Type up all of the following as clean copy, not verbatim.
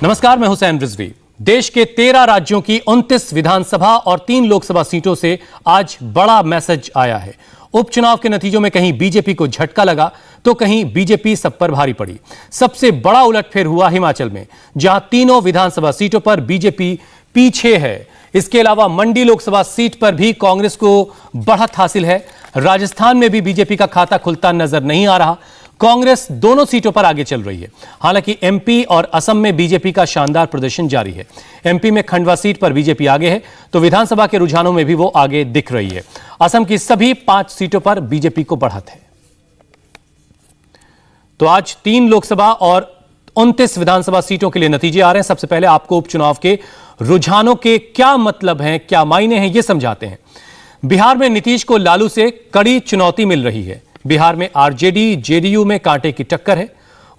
नमस्कार, मैं हुसैन रिजवी। देश के 13 राज्यों की 29 विधानसभा और 3 लोकसभा सीटों से आज बड़ा मैसेज आया है। उपचुनाव के नतीजों में कहीं बीजेपी को झटका लगा तो कहीं बीजेपी सब पर भारी पड़ी। सबसे बड़ा उलटफेर हुआ हिमाचल में, जहां तीनों विधानसभा सीटों पर बीजेपी पीछे है। इसके अलावा मंडी लोकसभा सीट पर भी कांग्रेस को बढ़त हासिल है। राजस्थान में भी बीजेपी का खाता खुलता नजर नहीं आ रहा। कांग्रेस दोनों सीटों पर आगे चल रही है। हालांकि एमपी और असम में बीजेपी का शानदार प्रदर्शन जारी है। एमपी में खंडवा सीट पर बीजेपी आगे है तो विधानसभा के रुझानों में भी वो आगे दिख रही है। असम की सभी 5 सीटों पर बीजेपी को बढ़त है। तो आज 3 लोकसभा और 29 विधानसभा सीटों के लिए नतीजे आ रहे हैं। सबसे पहले आपको उपचुनाव के रुझानों के क्या मतलब हैं, क्या मायने हैं, यह समझाते हैं। बिहार में नीतीश को लालू से कड़ी चुनौती मिल रही है। बिहार में आरजेडी जेडीयू में कांटे की टक्कर है।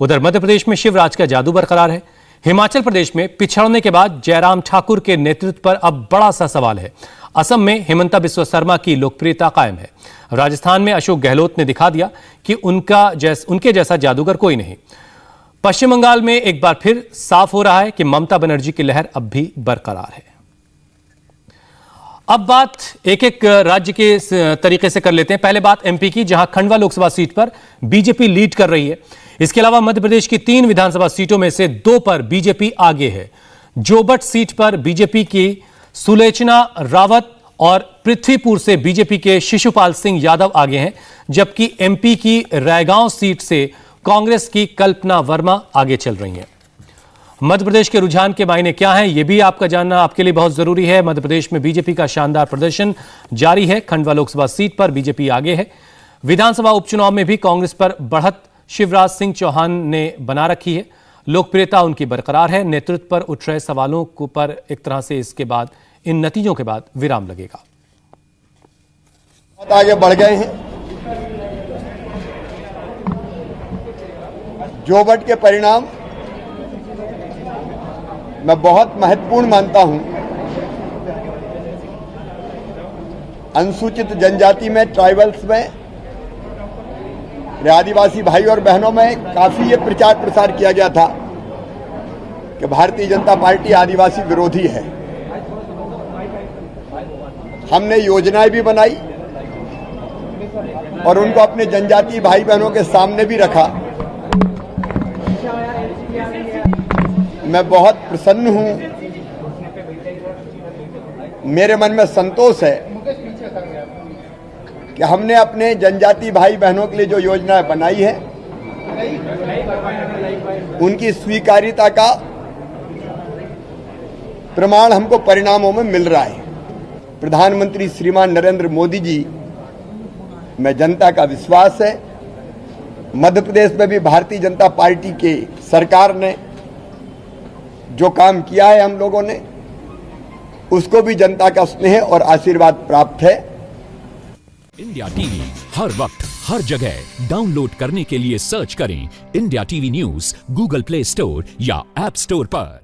उधर मध्य प्रदेश में शिवराज का जादू बरकरार है। हिमाचल प्रदेश में पिछड़ने के बाद जयराम ठाकुर के नेतृत्व पर अब बड़ा सा सवाल है। असम में हिमंता बिस्वा शर्मा की लोकप्रियता कायम है। राजस्थान में अशोक गहलोत ने दिखा दिया कि उनके जैसा जादूगर कोई नहीं। पश्चिम बंगाल में एक बार फिर साफ हो रहा है कि ममता बनर्जी की लहर अब भी बरकरार है। अब बात एक एक राज्य के तरीके से कर लेते हैं। पहले बात एमपी की, जहां खंडवा लोकसभा सीट पर बीजेपी लीड कर रही है। इसके अलावा मध्य प्रदेश की 3 विधानसभा सीटों में से 2 पर बीजेपी आगे है। जोबट सीट पर बीजेपी की सुलोचना रावत और पृथ्वीपुर से बीजेपी के शिशुपाल सिंह यादव आगे हैं, जबकि एमपी की रायगांव सीट से कांग्रेस की कल्पना वर्मा आगे चल रही हैं। मध्य प्रदेश के रुझान के मायने क्या हैं, यह भी आपका जानना आपके लिए बहुत जरूरी है। मध्य प्रदेश में बीजेपी का शानदार प्रदर्शन जारी है। खंडवा लोकसभा सीट पर बीजेपी आगे है। विधानसभा उपचुनाव में भी कांग्रेस पर बढ़त शिवराज सिंह चौहान ने बना रखी है। लोकप्रियता उनकी बरकरार है। नेतृत्व पर उठ रहे सवालों पर एक तरह से इसके बाद, इन नतीजों के बाद विराम लगेगा। आगे बढ़ गए हैं। जोबट के परिणाम मैं बहुत महत्वपूर्ण मानता हूं। अनुसूचित जनजाति में, ट्राइबल्स में, आदिवासी भाई और बहनों में काफी ये प्रचार प्रसार किया गया था कि भारतीय जनता पार्टी आदिवासी विरोधी है। हमने योजनाएं भी बनाई और उनको अपने जनजातीय भाई बहनों के सामने भी रखा। मैं बहुत प्रसन्न हूं। मेरे मन में संतोष है कि हमने अपने जनजातीय भाई बहनों के लिए जो योजनाएं बनाई है, उनकी स्वीकार्यता का प्रमाण हमको परिणामों में मिल रहा है। प्रधानमंत्री श्रीमान नरेंद्र मोदी जी में जनता का विश्वास है। मध्य प्रदेश में भी भारतीय जनता पार्टी के सरकार ने जो काम किया है, हम लोगों ने उसको भी जनता का स्नेह और आशीर्वाद प्राप्त है। इंडिया टीवी हर वक्त हर जगह डाउनलोड करने के लिए सर्च करें India TV news Google play store या ऐप स्टोर पर।